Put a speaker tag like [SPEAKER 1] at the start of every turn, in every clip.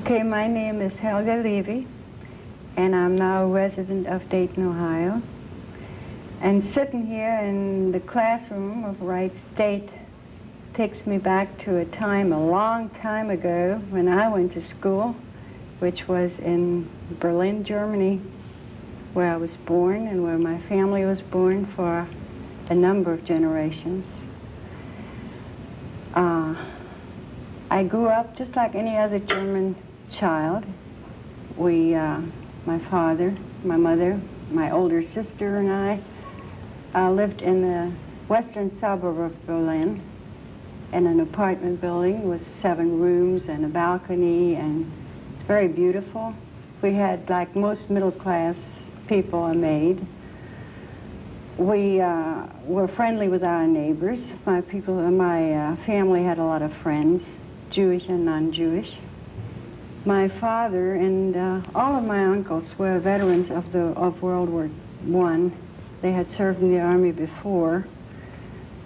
[SPEAKER 1] Okay, my name is Helga Levy, and I'm now a resident of Dayton, Ohio. And sitting here in the classroom of Wright State takes me back to a time a long time ago when I went to school, which was in Berlin, Germany, where I was born and where my family was born for a number of generations. I grew up just like any other German child. My father, my mother, my older sister and I lived in the western suburb of Berlin in an apartment building with 7 rooms and a balcony, and it's very beautiful. We had, like most middle-class people are made. We were friendly with our neighbors. My family had a lot of friends, Jewish and non-Jewish. My father and all of my uncles were veterans of World War I. They had served in the army before.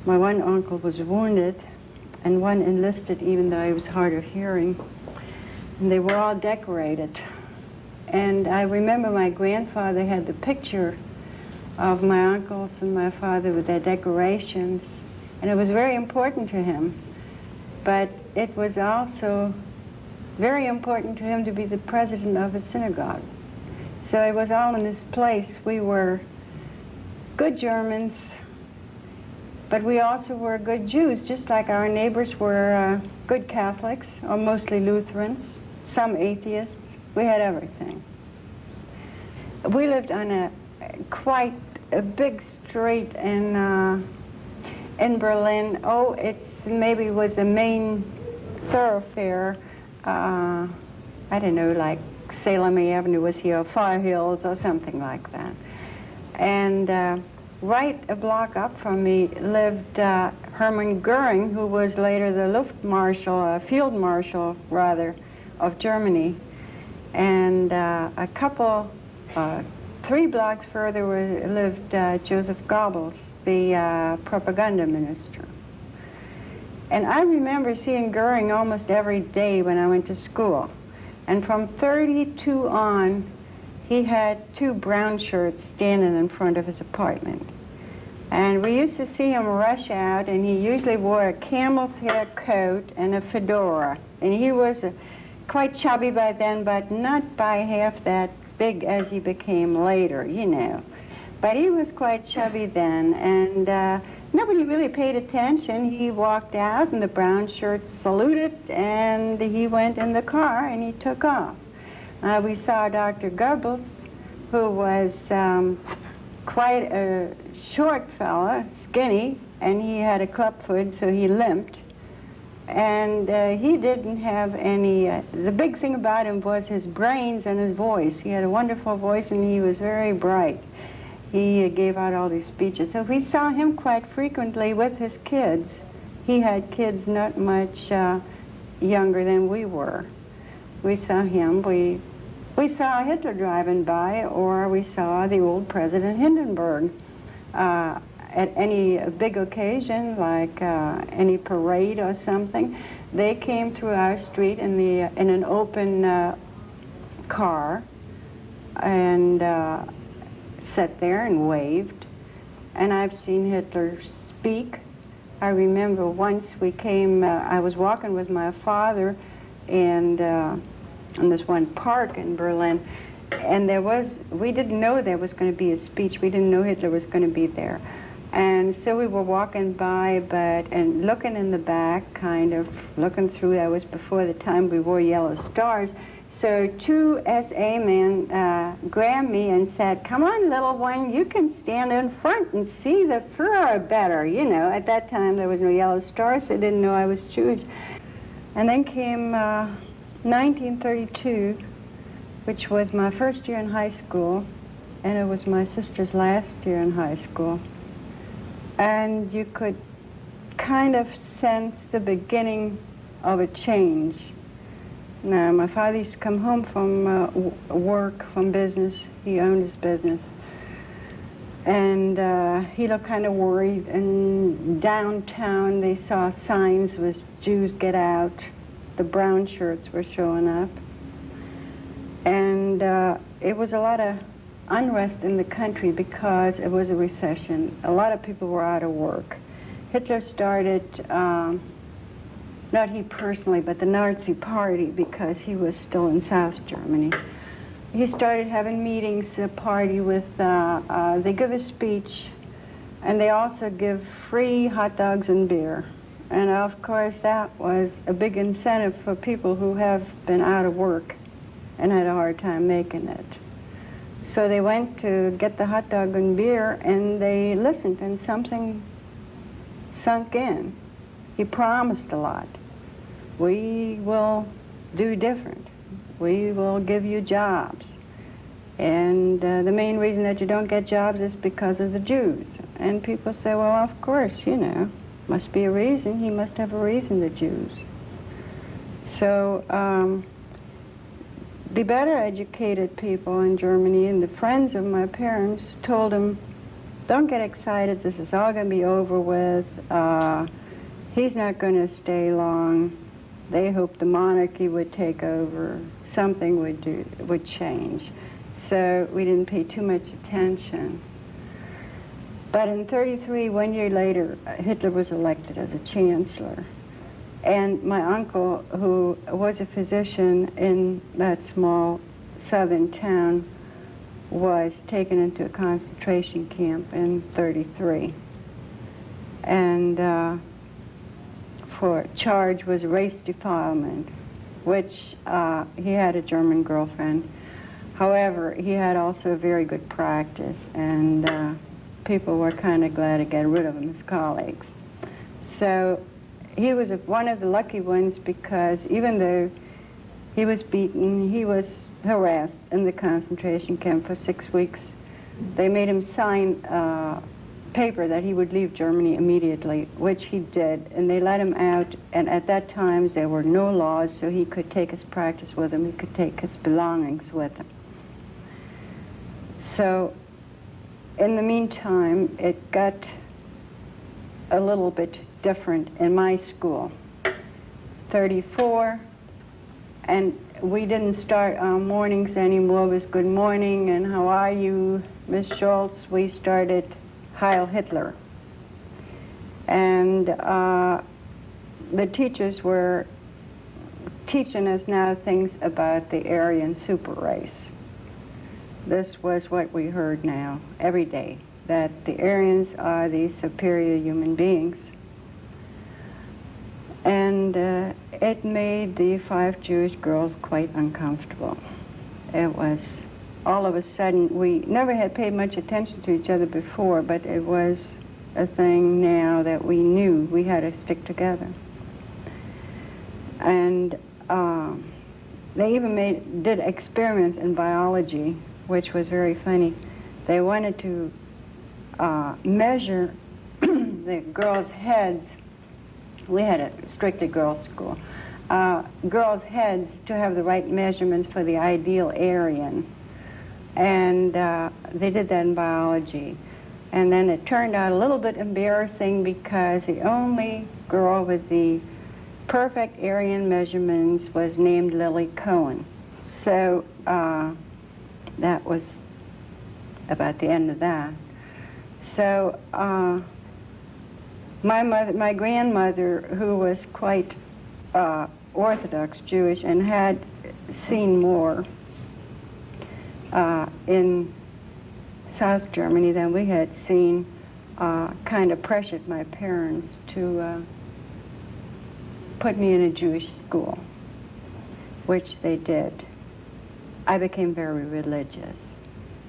[SPEAKER 1] My one uncle was wounded, and one enlisted even though he was hard of hearing. And they were all decorated. And I remember my grandfather had the picture of my uncles and my father with their decorations, and it was very important to him. But it was also very important to him to be the president of a synagogue. So it was all in this place. We were good Germans, but we also were good Jews, just like our neighbors were good Catholics, or mostly Lutherans, some atheists. We had everything. We lived on quite a big street in Berlin. Oh, maybe was a main thoroughfare. I don't know, like Salem Avenue was here, or Far Hills, or something like that. And right a block up from me lived Hermann Goering, who was later the Luftmarschall, Field Marshal, rather, of Germany. And a couple, 3 blocks further lived Joseph Goebbels, the propaganda minister. And I remember seeing Goering almost every day when I went to school. And from 32 on, he had 2 brown shirts standing in front of his apartment. And we used to see him rush out, and he usually wore a camel's hair coat and a fedora. And he was quite chubby by then, but not by half that big as he became later, you know. But he was quite chubby then, and nobody really paid attention. He walked out, and the brown shirts saluted, and he went in the car, and he took off. We saw Dr. Goebbels, who was quite a short fella, skinny, and he had a clubfoot, so he limped. And he didn't have any, the big thing about him was his brains and his voice. He had a wonderful voice, and he was very bright. He gave out all these speeches. So we saw him quite frequently with his kids. He had kids not much younger than we were. We saw him. We saw Hitler driving by, or we saw the old President Hindenburg. At any big occasion, like any parade or something, they came through our street in an open car and sat there and waved. And I've seen Hitler speak. I remember once we came, I was walking with my father and in this one park in Berlin, and we didn't know there was going to be a speech. We didn't know Hitler was going to be there. And so we were walking by, and looking in the back, kind of looking through. That was before the time we wore yellow stars. So 2 SA men grabbed me and said, "Come on, little one, you can stand in front and see the Führer better." You know, at that time there was no yellow stars, so they didn't know I was Jewish. And then came 1932, which was my first year in high school, and it was my sister's last year in high school. And you could kind of sense the beginning of a change. Now, my father used to come home from work, from business. He owned his business. And he looked kind of worried. And downtown, they saw signs with "Jews get out." The brown shirts were showing up. And it was a lot of unrest in the country because it was a recession. A lot of people were out of work. Hitler started, not he personally, but the Nazi Party, because he was still in South Germany. He started having meetings, a party with, they give a speech, and they also give free hot dogs and beer. And of course that was a big incentive for people who have been out of work and had a hard time making it. So they went to get the hot dog and beer, and they listened, and something sunk in. He promised a lot. We will do different. We will give you jobs. And the main reason that you don't get jobs is because of the Jews. And people say, well, of course, you know, must be a reason. He must have a reason, the Jews. So the better educated people in Germany and the friends of my parents told them, don't get excited, this is all going to be over with. He's not going to stay long. They hoped the monarchy would take over, something would change. So we didn't pay too much attention. But in '33, 1 year later, Hitler was elected as a chancellor. And my uncle, who was a physician in that small southern town, was taken into a concentration camp in '33. And for charge was race defilement, which he had a German girlfriend. However, he had also a very good practice, and people were kind of glad to get rid of him, his colleagues. So he was one of the lucky ones, because even though he was beaten, he was harassed in the concentration camp for 6 weeks. They made him sign a paper that he would leave Germany immediately, which he did, and they let him out. And at that time, there were no laws, so he could take his practice with him, he could take his belongings with him. So in the meantime, it got a little bit different in my school. 34, and we didn't start our mornings anymore with good morning and how are you, Miss Schultz. We started Heil Hitler. And the teachers were teaching us now things about the Aryan super race. This was what we heard now every day, that the Aryans are the superior human beings. And it made the 5 Jewish girls quite uncomfortable. It was, all of a sudden, we never had paid much attention to each other before, but it was a thing now that we knew we had to stick together. And they even did experiments in biology, which was very funny. They wanted to measure the girls' heads. We had a strictly girls' school. Girls' heads to have the right measurements for the ideal Aryan. And they did that in biology. And then it turned out a little bit embarrassing, because the only girl with the perfect Aryan measurements was named Lily Cohen. So that was about the end of that. So my grandmother, who was quite Orthodox Jewish and had seen more in South Germany than we had seen, kind of pressured my parents to put me in a Jewish school, which they did. I became very religious.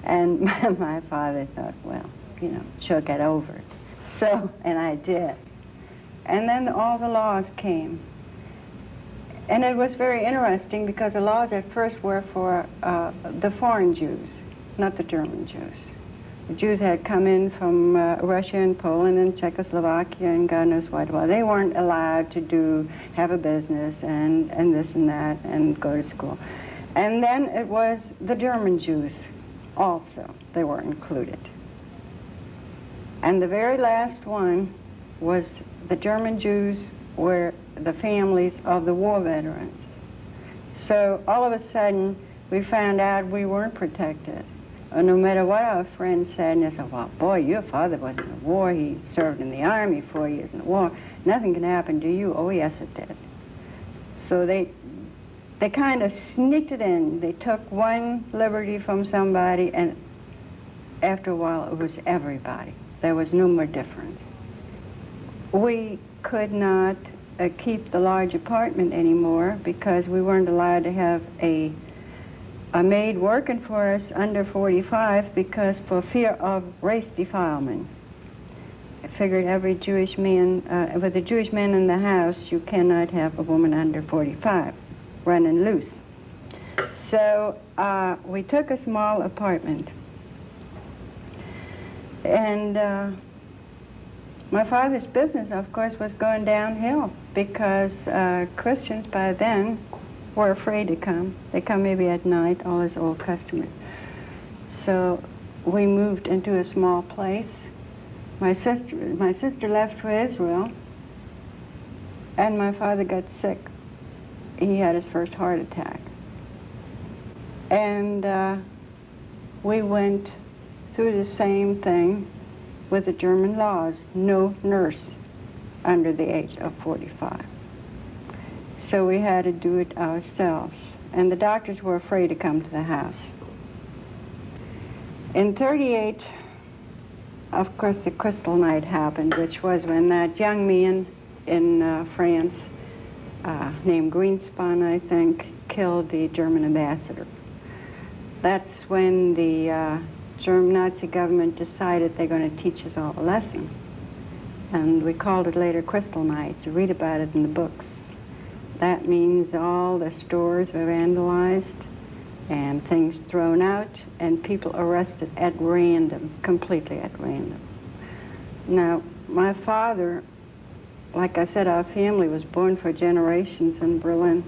[SPEAKER 1] And my father thought, well, you know, she'll get over it. So, and I did. And then all the laws came. And it was very interesting, because the laws at first were for the foreign Jews, not the German Jews. The Jews had come in from Russia and Poland and Czechoslovakia and God knows what. Well, they weren't allowed to have a business and this and that and go to school. And then it was the German Jews also. They were included. And the very last one was the German Jews were the families of the war veterans. So all of a sudden, we found out we weren't protected. No matter what our friends said, and they said, well, boy, your father was in the war. He served in the Army 4 years in the war. Nothing can happen to you. Oh, yes, it did. So they kind of sneaked it in. They took one liberty from somebody, and after a while, it was everybody. There was no more difference. We could not keep the large apartment anymore because we weren't allowed to have a maid working for us under 45 because for fear of race defilement. I figured every Jewish man, with a Jewish man in the house, you cannot have a woman under 45 running loose. So we took a small apartment. And my father's business, of course, was going downhill because Christians by then were afraid to come. They come maybe at night, all his old customers. So we moved into a small place. My sister left for Israel, and my father got sick. He had his first heart attack. And we went through the same thing with the German laws, no nurse under the age of 45. So we had to do it ourselves. And the doctors were afraid to come to the house. In '38, of course, the Crystal Night happened, which was when that young man in France, named Greenspan, I think, killed the German ambassador. That's when the German Nazi government decided they're going to teach us all a lesson. And we called it later Crystal Night. You read about it in the books. That means all the stores were vandalized and things thrown out and people arrested at random, completely at random. Now, my father, like I said, our family was born for generations in Berlin,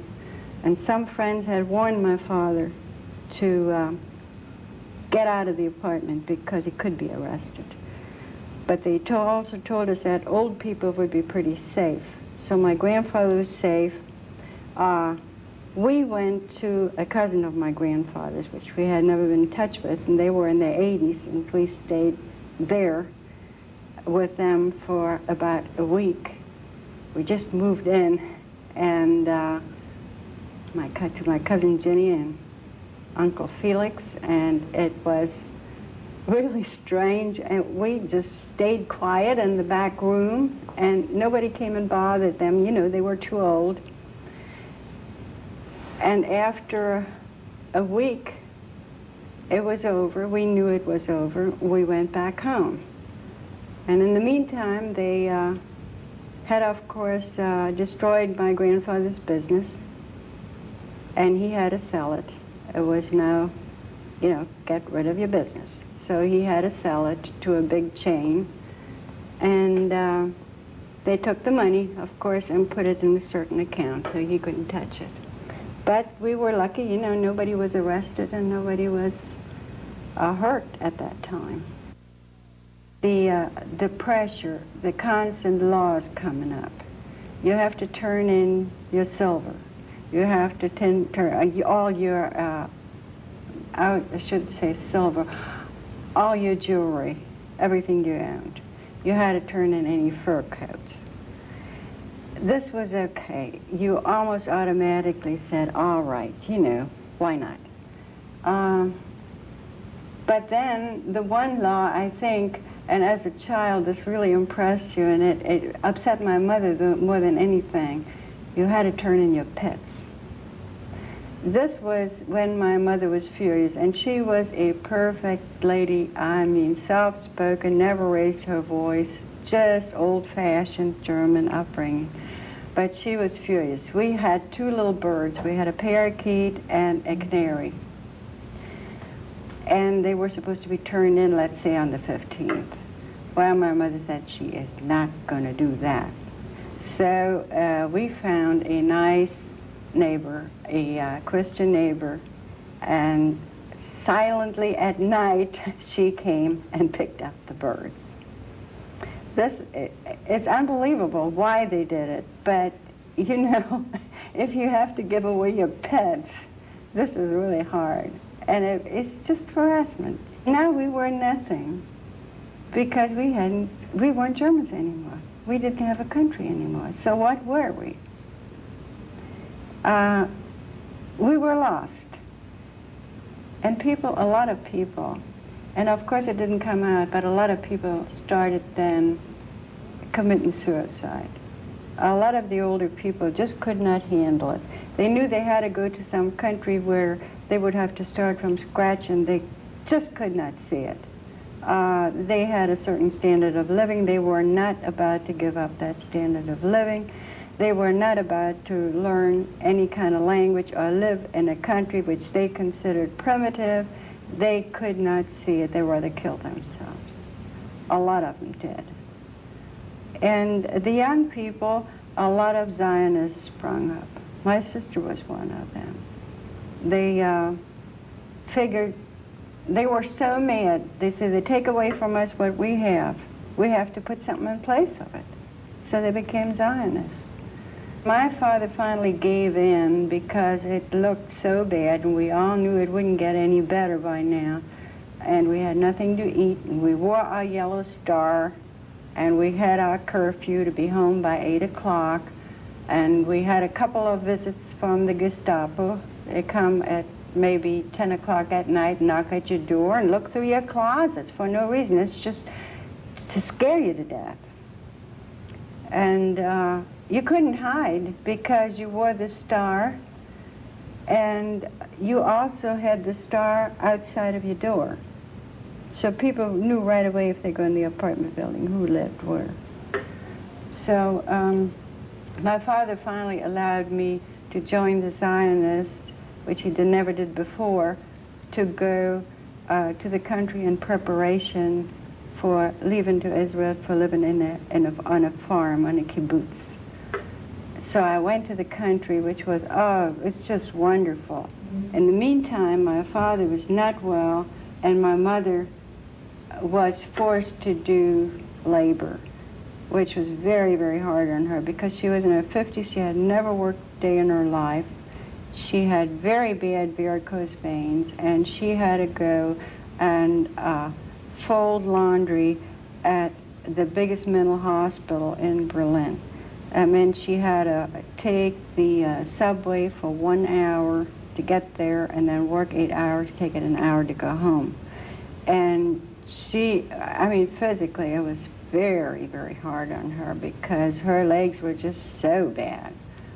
[SPEAKER 1] and some friends had warned my father to get out of the apartment because he could be arrested. But they also told us that old people would be pretty safe. So my grandfather was safe. We went to a cousin of my grandfather's, which we had never been in touch with, and they were in their 80s, and we stayed there with them for about a week. We just moved in, and to my cousin Jenny and Uncle Felix, and it was really strange, and we just stayed quiet in the back room, and nobody came and bothered them. You know, they were too old. And after a week, it was over. We knew it was over. We went back home. And in the meantime, they had, of course, destroyed my grandfather's business, and he had to sell it. It was now, you know, get rid of your business. So he had to sell it to a big chain, and they took the money, of course, and put it in a certain account so he couldn't touch it. But we were lucky, you know, nobody was arrested and nobody was hurt at that time. The pressure, the constant laws coming up. You have to turn in your silver. You have to turn all your, I should say silver, all your jewelry, everything you owned. You had to turn in any fur coats. This was okay. You almost automatically said, all right, you know, why not? But then the one law, I think, and as a child, this really impressed you, and it upset my mother more than anything. You had to turn in your pets. This was when my mother was furious, and she was a perfect lady. I mean, soft-spoken, never raised her voice, just old-fashioned German upbringing. But she was furious. We had two little birds. We had a parakeet and a canary. And they were supposed to be turned in, let's say, on the 15th. Well, my mother said she is not going to do that. So we found a nice neighbor, a Christian neighbor, and silently at night she came and picked up the birds. It's unbelievable why they did it, but you know, if you have to give away your pets, this is really hard. And it's just harassment. Now we were nothing because we weren't Germans anymore. We didn't have a country anymore. So what were we? We were lost. And people, a lot of people, and of course it didn't come out, but a lot of people started then committing suicide. A lot of the older people just could not handle it. They knew they had to go to some country where they would have to start from scratch, and they just could not see it. They had a certain standard of living. They were not about to give up that standard of living. They were not about to learn any kind of language or live in a country which they considered primitive. They could not see it. They rather killed themselves. A lot of them did. And the young people, a lot of Zionists sprung up. My sister was one of them. They figured, they were so mad. They said, they take away from us what we have. We have to put something in place of it. So they became Zionists. My father finally gave in because it looked so bad, and we all knew it wouldn't get any better by now. And we had nothing to eat, and we wore our yellow star, and we had our curfew to be home by 8 o'clock. And we had a couple of visits from the Gestapo. They come at maybe 10 o'clock at night, knock at your door, and look through your closets for no reason. It's just to scare you to death. And you couldn't hide because you wore the star, and you also had the star outside of your door. So people knew right away if they go in the apartment building who lived where. So my father finally allowed me to join the Zionists, which he never did before, to go to the country in preparation for leaving to Israel for living on a farm, on a kibbutz. So I went to the country, which was, oh, it's just wonderful. In the meantime, my father was not well, and my mother was forced to do labor, which was very, very hard on her because she was in her 50s. She had never worked a day in her life. She had very bad varicose veins, and she had to go and fold laundry at the biggest mental hospital in Berlin. I mean, she had to take the subway for 1 hour to get there and then work 8 hours, take it an hour to go home. And she, I mean, physically, it was very, very hard on her because her legs were just so bad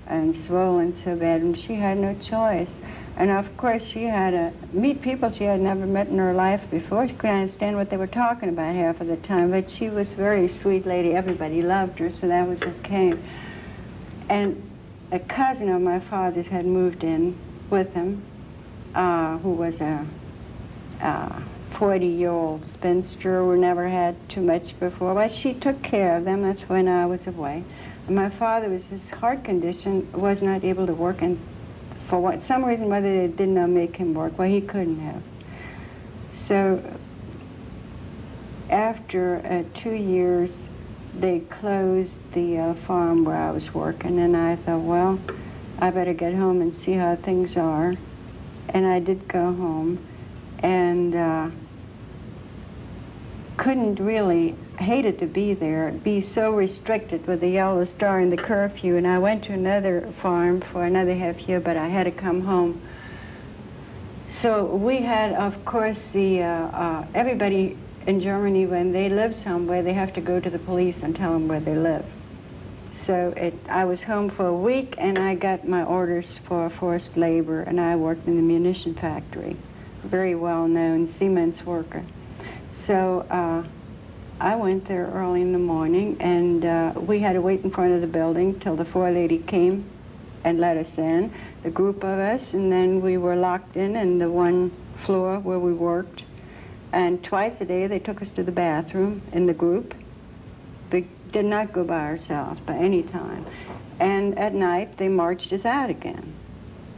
[SPEAKER 1] and swollen so bad, and she had no choice. And of course, she had to meet people she had never met in her life before. She couldn't understand what they were talking about half of the time, but she was a very sweet lady. Everybody loved her, so that was okay. And a cousin of my father's had moved in with him, who was a 40-year-old spinster who never had too much before. But she took care of them. That's when I was away. And my father, with his heart condition, was not able to work, and for some reason, whether they did not make him work, well, he couldn't have. So after 2 years, they closed the farm where I was working, and I thought, well, I better get home and see how things are. And I did go home, and couldn't really, hated to be there, be so restricted with the yellow star and the curfew. And I went to another farm for another half year, but I had to come home. So we had, of course, the everybody in Germany, when they live somewhere, they have to go to the police and tell them where they live. So I was home for a week, and I got my orders for forced labor, and I worked in the munition factory, very well-known Siemens worker. So I went there early in the morning, and we had to wait in front of the building till the forelady came and let us in, the group of us, and then we were locked in the one floor where we worked. And twice a day they took us to the bathroom in the group. We did not go by ourselves by any time. And at night they marched us out again.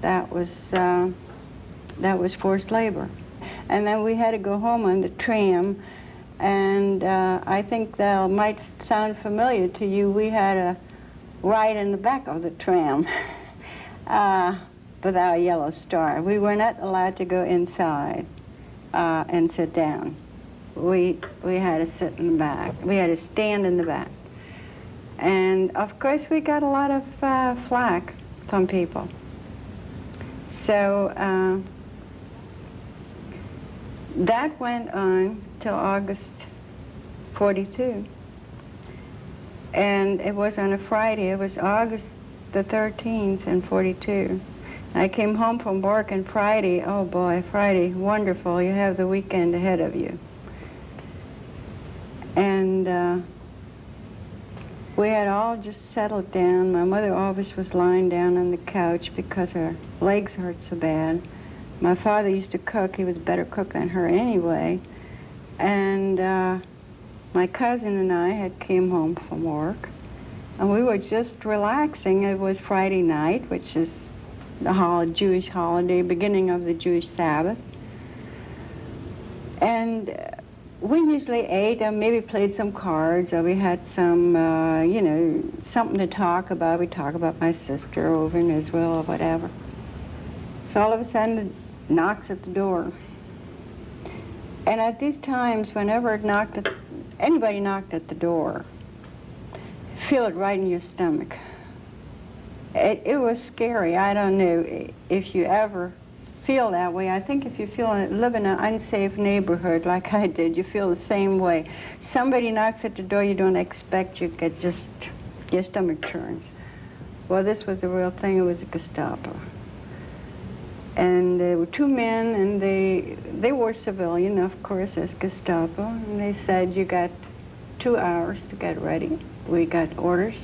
[SPEAKER 1] That was forced labor. And then we had to go home on the tram, and I think that might sound familiar to you. We had a ride in the back of the tram. with our yellow star. We were not allowed to go inside and sit down. We had to sit in the back. We had to stand in the back. And of course we got a lot of flack from people. So that went on till August 42. And it was on a Friday. It was August the 13th in 42. I came home from work on Friday. Oh boy, Friday, wonderful. You have the weekend ahead of you. And we had all just settled down. My mother always was lying down on the couch because her legs hurt so bad. My father used to cook. He was a better cook than her anyway. And my cousin and I had came home from work, and we were just relaxing. It was Friday night, which is the Jewish holiday, beginning of the Jewish Sabbath. And we usually ate and maybe played some cards, or we had some, you know, something to talk about. We talk about my sister over in Israel or whatever. So all of a sudden it knocks at the door. And at these times, whenever anybody knocked at the door, feel it right in your stomach. It was scary. I don't know if you ever feel that way. I think if you live in an unsafe neighborhood like I did, you feel the same way. Somebody knocks at the door you don't expect, you get just, your stomach turns. Well, this was the real thing. It was a Gestapo. And there were two men, and they were civilian, of course, as Gestapo. And they said, you got 2 hours to get ready. We got orders.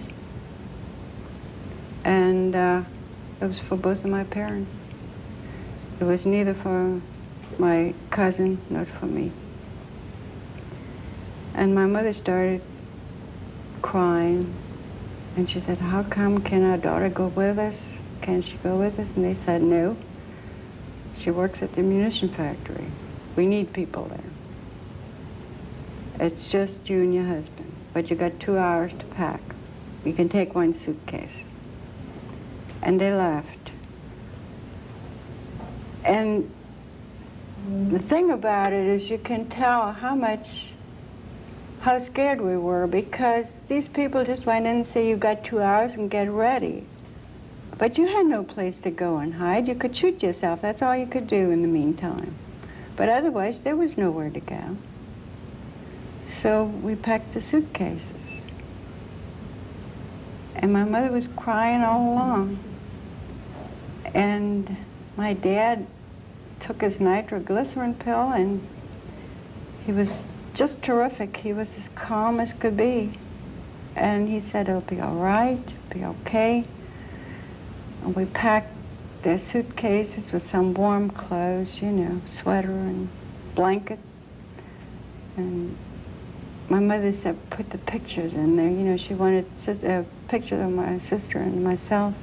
[SPEAKER 1] And it was for both of my parents. It was neither for my cousin nor for me. And my mother started crying. And she said, how come can our daughter go with us? Can she go with us? And they said, no. She works at the munition factory. We need people there. It's just you and your husband. But you got 2 hours to pack. You can take one suitcase. And they left. And the thing about it is you can tell how scared we were, because these people just went in and say, you got 2 hours and get ready. But you had no place to go and hide. You could shoot yourself. That's all you could do in the meantime. But otherwise, there was nowhere to go. So we packed the suitcases. And my mother was crying all along. And my dad took his nitroglycerin pill, and he was just terrific. He was as calm as could be. And he said, it'll be all right, it'll be okay. And we packed their suitcases with some warm clothes, you know, sweater and blanket. And my mother said, put the pictures in there. You know, she wanted pictures of my sister and myself.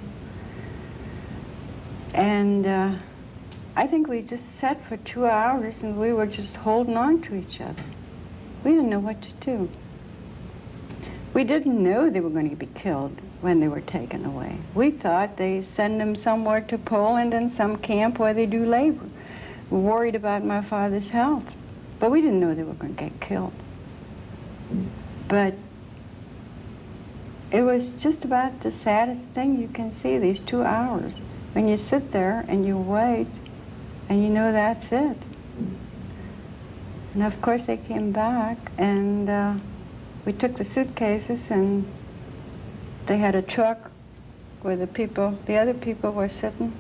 [SPEAKER 1] And I think we just sat for 2 hours, and we were just holding on to each other. We didn't know what to do. We didn't know they were going to be killed when they were taken away. We thought they send them somewhere to Poland in some camp where they do labor. We were worried about my father's health, but we didn't know they were going to get killed. But it was just about the saddest thing you can see, these 2 hours. When you sit there and you wait, and you know that's it. And of course they came back, and we took the suitcases, and they had a truck where the other people were sitting.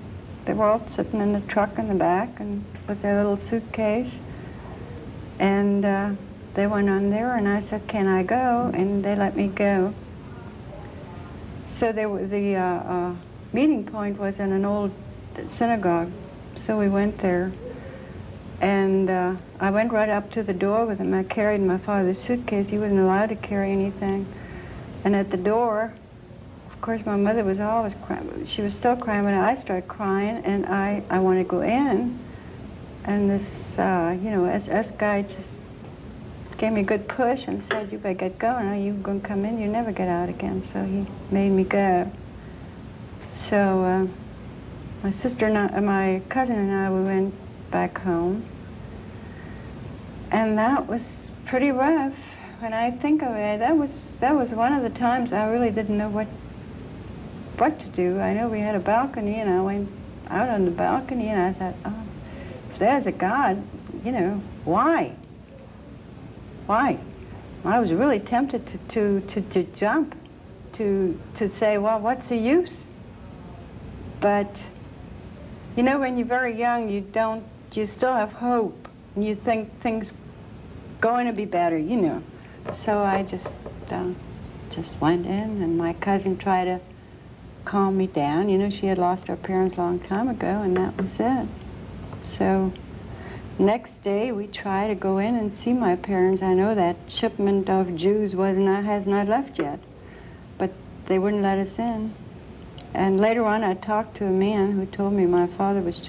[SPEAKER 1] They were all sitting in the truck in the back, and with their little suitcase. And they went on there, and I said, can I go? And they let me go. So the meeting point was in an old synagogue. So we went there. And I went right up to the door with him. I carried my father's suitcase. He wasn't allowed to carry anything. And at the door, of course, my mother was always crying. She was still crying, but I started crying, and I wanted to go in. And this, you know, SS guy just gave me a good push and said, you better get going. Are you going to come in? You never get out again. So he made me go. So my sister and I, my cousin and I, we went back home. And that was pretty rough. When I think of it, that was one of the times I really didn't know what to do. I know we had a balcony, and I went out on the balcony, and I thought, oh, if there's a God, you know, why? Why? I was really tempted to jump, to say, well, what's the use? But, you know, when you're very young, you still have hope, and you think things going to be better, you know. So I just went in, and my cousin tried to calm me down. You know, she had lost her parents a long time ago, and that was it. So next day, we tried to go in and see my parents. I know that shipment of Jews has not left yet, but they wouldn't let us in. And later on, I talked to a man who told me my father was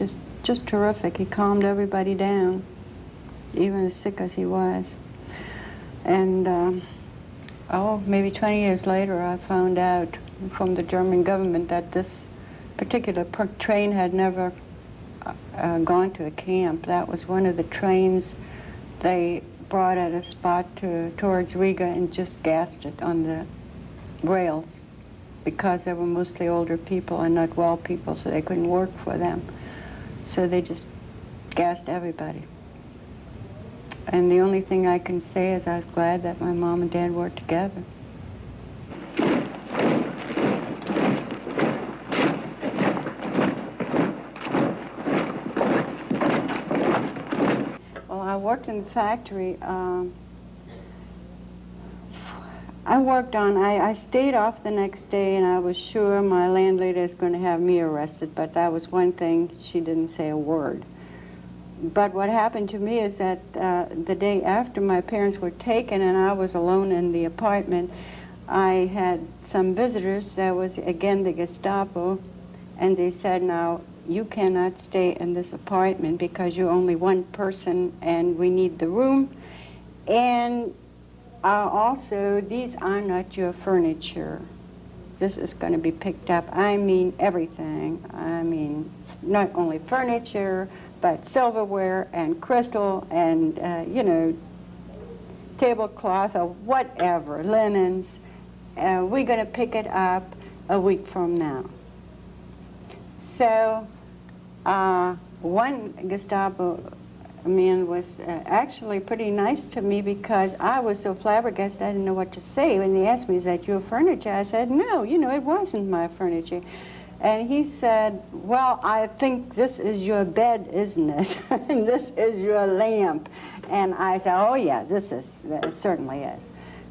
[SPEAKER 1] just terrific. He calmed everybody down, even as sick as he was. And maybe 20 years later, I found out from the German government that this particular train had never gone to a camp. That was one of the trains they brought at a spot towards Riga and just gassed it on the rails, because they were mostly older people and not well people, so they couldn't work for them. So they just gassed everybody. And the only thing I can say is I was glad that my mom and dad were together. Well, I worked in the factory. I stayed off the next day, and I was sure my landlady was going to have me arrested, but that was one thing, she didn't say a word. But what happened to me is that the day after my parents were taken and I was alone in the apartment, I had some visitors. That was, again, the Gestapo, and they said, now, you cannot stay in this apartment because you're only one person and we need the room. And also, these are not your furniture. This is going to be picked up. I mean everything. I mean not only furniture, but silverware and crystal and, you know, tablecloth or whatever, linens. We're going to pick it up a week from now. So one Gestapo man was actually pretty nice to me, because I was so flabbergasted I didn't know what to say. When they asked me, is that your furniture? I said, no, you know, it wasn't my furniture. And he said, well, I think this is your bed, isn't it? And this is your lamp. And I said, oh yeah, it certainly is.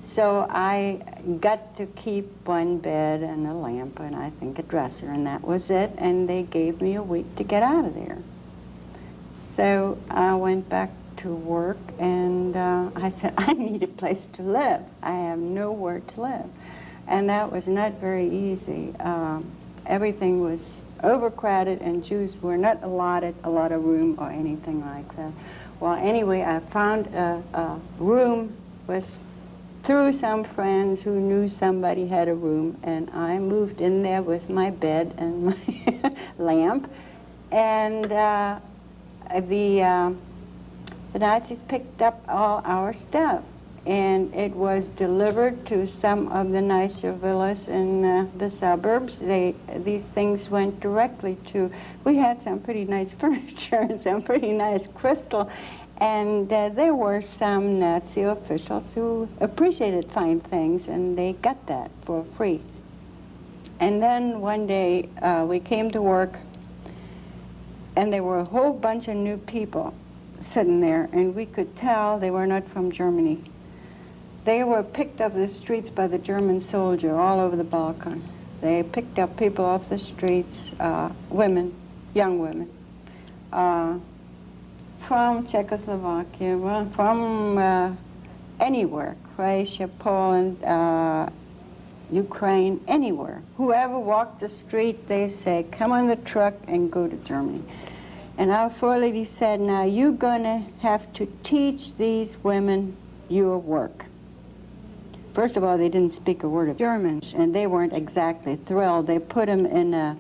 [SPEAKER 1] So I got to keep one bed and a lamp and I think a dresser, and that was it. And they gave me a week to get out of there. So I went back to work, and I said, I need a place to live. I have nowhere to live. And that was not very easy. Everything was overcrowded, and Jews were not allotted a lot of room or anything like that. Well, anyway, I found a room through some friends who knew somebody had a room, and I moved in there with my bed and my lamp. And the Nazis picked up all our stuff, and it was delivered to some of the nicer villas in the suburbs. These things went directly to, we had some pretty nice furniture and some pretty nice crystal, and there were some Nazi officials who appreciated fine things, and they got that for free. And then one day we came to work, and there were a whole bunch of new people sitting there, and we could tell they were not from Germany. They were picked up the streets by the German soldier all over the Balkan. They picked up people off the streets, women, young women, from Czechoslovakia, well, from anywhere, Croatia, Poland, Ukraine, anywhere. Whoever walked the street, they say, come on the truck and go to Germany. And our forelady said, now you're going to have to teach these women your work. First of all, they didn't speak a word of German, and they weren't exactly thrilled. They put them in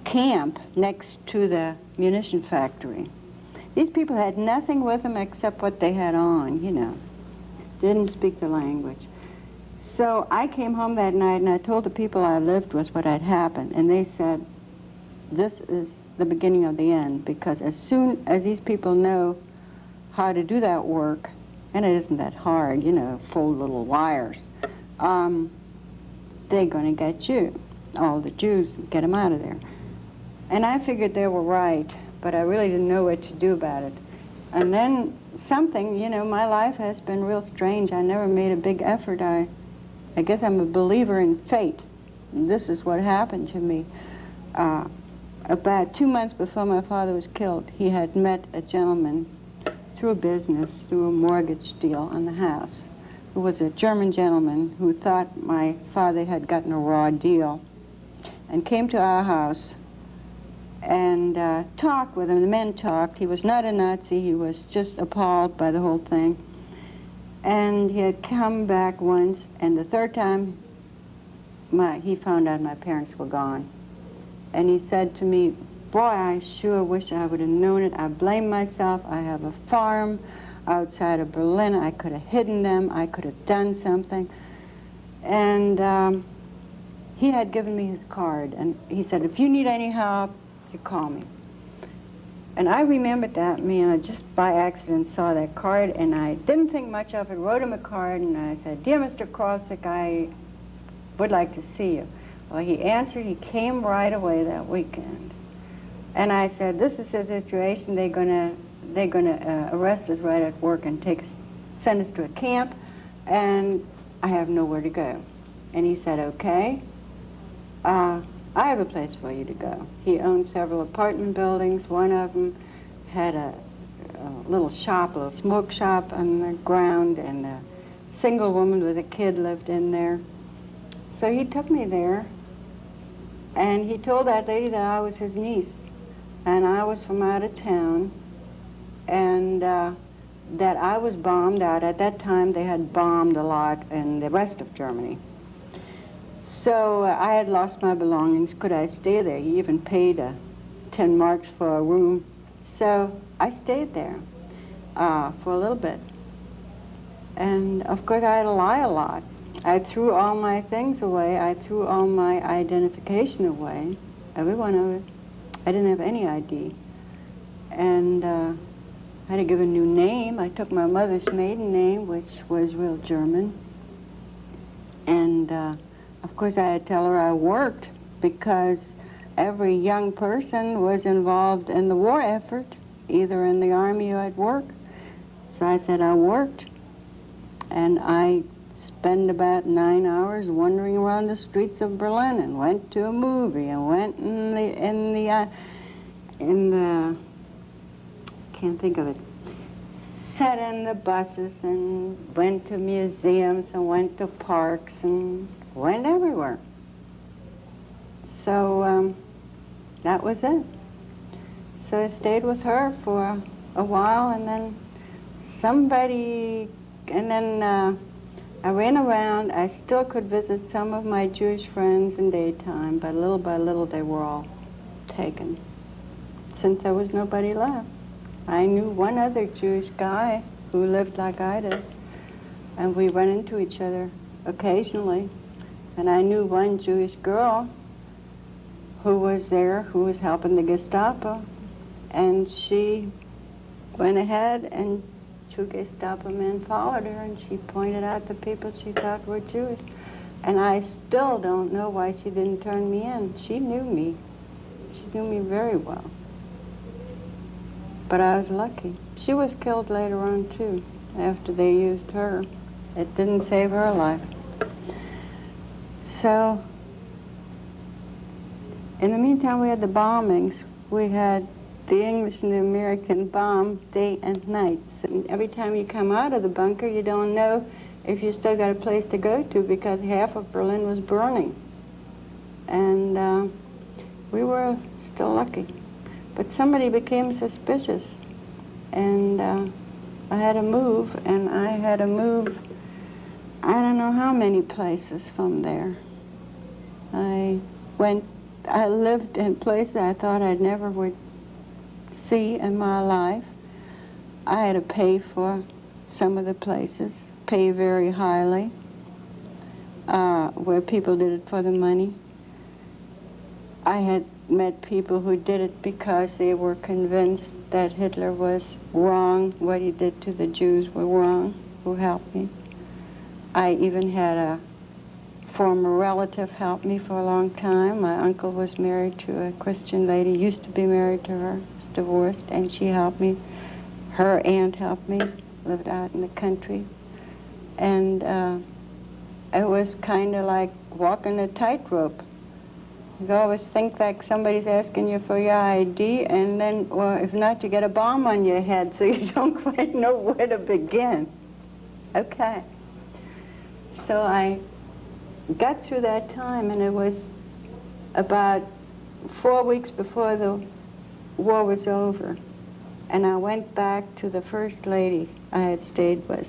[SPEAKER 1] camp next to the munition factory. These people had nothing with them except what they had on, you know. Didn't speak the language. So I came home that night and I told the people I lived with what had happened, and they said, this is the beginning of the end, because as soon as these people know how to do that work, and it isn't that hard, you know, fold little wires, they're going to get you, all the Jews, get them out of there. And I figured they were right, but I really didn't know what to do about it. And then something, you know, my life has been real strange. I never made a big effort. I guess I'm a believer in fate. And this is what happened to me. About 2 months before my father was killed, he had met a gentleman through business, through a mortgage deal on the house, who was a German gentleman who thought my father had gotten a raw deal, and came to our house and talked with him. The men talked. He was not a Nazi. He was just appalled by the whole thing. And he had come back once, and the third time he found out my parents were gone. And he said to me, boy, I sure wish I would have known it. I blame myself. I have a farm outside of Berlin. I could have hidden them. I could have done something. And he had given me his card, and he said, if you need any help, you call me. And I remembered that, man. I just by accident saw that card, and I didn't think much of it, wrote him a card, and I said, dear Mr. Krosick, I would like to see you. Well, he answered. He came right away that weekend. And I said, this is the situation. They're gonna arrest us right at work and send us to a camp, and I have nowhere to go. And he said, okay, I have a place for you to go. He owned several apartment buildings. One of them had a little shop, a little smoke shop on the ground, and a single woman with a kid lived in there. So he took me there, and he told that lady that I was his niece, and I was from out of town, and that I was bombed out. At that time, they had bombed a lot in the rest of Germany. So I had lost my belongings. Could I stay there? He even paid 10 marks for a room. So I stayed there for a little bit. And of course, I had to lie a lot. I threw all my things away. I threw all my identification away, every one of it. I didn't have any ID. And I had to give a new name. I took my mother's maiden name, which was real German. And of course, I had to tell her I worked, because every young person was involved in the war effort, either in the army or at work. So I said I worked, and I spent about 9 hours wandering around the streets of Berlin, and went to a movie, and went in the can't think of it, sat in the buses, and went to museums, and went to parks, and went everywhere. So that was it. So I stayed with her for a while, and then I ran around. I still could visit some of my Jewish friends in daytime, but little by little they were all taken, since there was nobody left. I knew one other Jewish guy who lived like I did, and we ran into each other occasionally. And I knew one Jewish girl who was there, who was helping the Gestapo, and she went ahead, and 2 Gestapo men followed her, and she pointed out the people she thought were Jewish. And I still don't know why she didn't turn me in. She knew me. She knew me very well. But I was lucky. She was killed later on, too, after they used her. It didn't save her life. So, in the meantime, we had the bombings. We had the English and the American bomb day and night. And every time you come out of the bunker, you don't know if you still got a place to go to, because half of Berlin was burning. And we were still lucky. But somebody became suspicious, and I had to move, and I had to move I don't know how many places from there. I went I lived in places I thought I never would see in my life. I had to pay for some of the places, pay very highly, where people did it for the money. I had met people who did it because they were convinced that Hitler was wrong, what he did to the Jews were wrong, who helped me. I even had a former relative help me for a long time. My uncle was married to a Christian lady, used to be married to her, was divorced, and she helped me. Her aunt helped me, lived out in the country. And it was kind of like walking a tightrope. You always think like somebody's asking you for your ID, and then, well, if not, you get a bomb on your head, so you don't quite know where to begin. Okay. So I got through that time, and it was about 4 weeks before the war was over. And I went back to the first lady I had stayed with,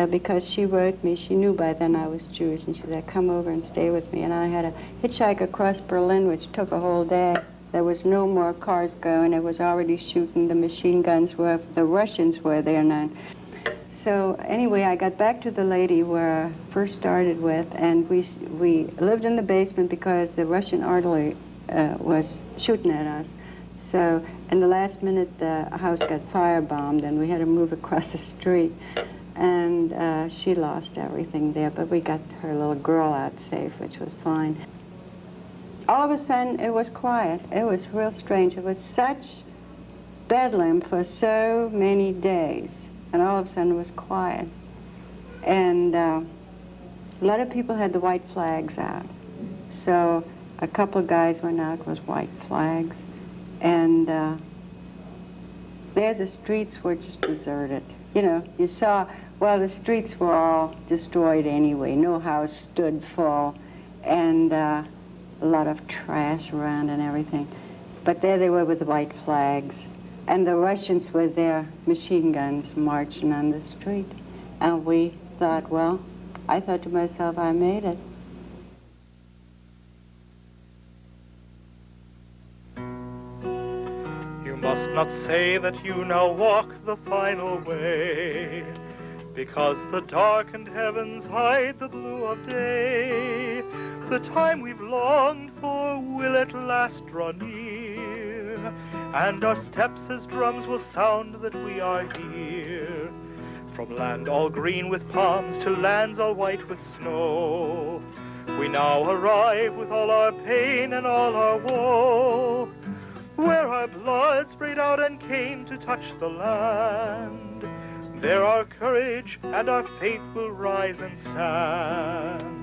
[SPEAKER 1] because she wrote me. She knew by then I was Jewish, and she said, come over and stay with me. And I had a hitchhike across Berlin, which took a whole day. There was no more cars going. It was already shooting. The machine guns were, the Russians were there now. So anyway, I got back to the lady where I first started with, and we lived in the basement because the Russian artillery was shooting at us. So in the last minute, the house got firebombed, and we had to move across the street. And she lost everything there, but we got her little girl out safe, which was fine. All of a sudden, it was quiet. It was real strange. It was such bedlam for so many days. And all of a sudden it was quiet. And a lot of people had the white flags out. So a couple of guys went out with white flags. And there the streets were just deserted. You know, you saw, well, the streets were all destroyed anyway. No house stood full. And a lot of trash around and everything. But there they were with the white flags. And the Russians were there, machine guns marching on the street. And we thought, well, I thought to myself, I made it.
[SPEAKER 2] You must not say that you now walk the final way, because the darkened heavens hide the blue of day. The time we've longed for will at last draw near, and our steps as drums will sound that we are here. From land all green with palms to lands all white with snow, we now arrive with all our pain and all our woe, where our blood sprayed out and came to touch the land. There our courage and our faith will rise and stand.